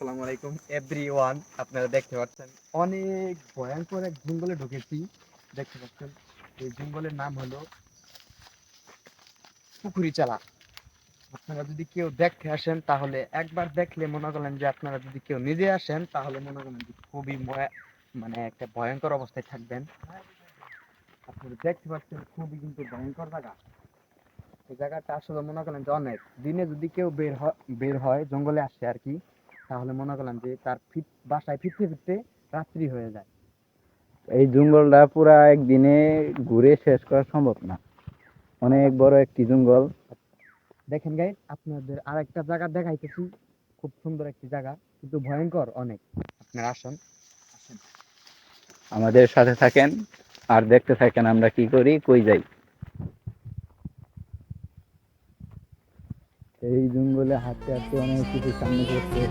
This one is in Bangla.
আসসালামু আলাইকুম এভরিওয়ান। আপনারা দেখতে পাচ্ছেন অনেক ভয়ঙ্কর এক জঙ্গলে ঢুকেছি। দেখতে পাচ্ছেন এই জঙ্গলের নাম হলো পুকুরি চালা। আপনারা যদি কেউ দেখতে আসেন তাহলে একবার দেখলে মনে করেন যে আপনারা যদি কেউ নিজে আসেন তাহলে মনে করেন যে খুবই মানে একটা ভয়ঙ্কর অবস্থায় থাকবেন। আপনারা দেখতে পাচ্ছেন খুবই কিন্তু ভয়ঙ্কর জায়গা। এই জায়গাটা আসলে মনে করেন যে অনেক দিনে যদি কেউ বের হয় জঙ্গলে আসে আর কি, তাহলে মনে করেন যে তার বাসায় ফিরতে ফিরতে রাত্রি হয়ে যায়। এই জঙ্গলটা পুরা একদিনে ঘুরে শেষ করা সম্ভব না। অনেক বড় একটি জঙ্গল। দেখেন গাইস, আপনাদের আরেকটা জায়গা দেখাইতেছি, খুব সুন্দর একটি জায়গা কিন্তু ভয়ঙ্কর অনেক। আপনারা আসুন। আমাদের সাথে থাকেন আর দেখতে থাকেন আমরা কি করি, কই যাই। এই জঙ্গলে হাঁটতে হাঁটতে অনেক কিছু সামনে পড়ছে।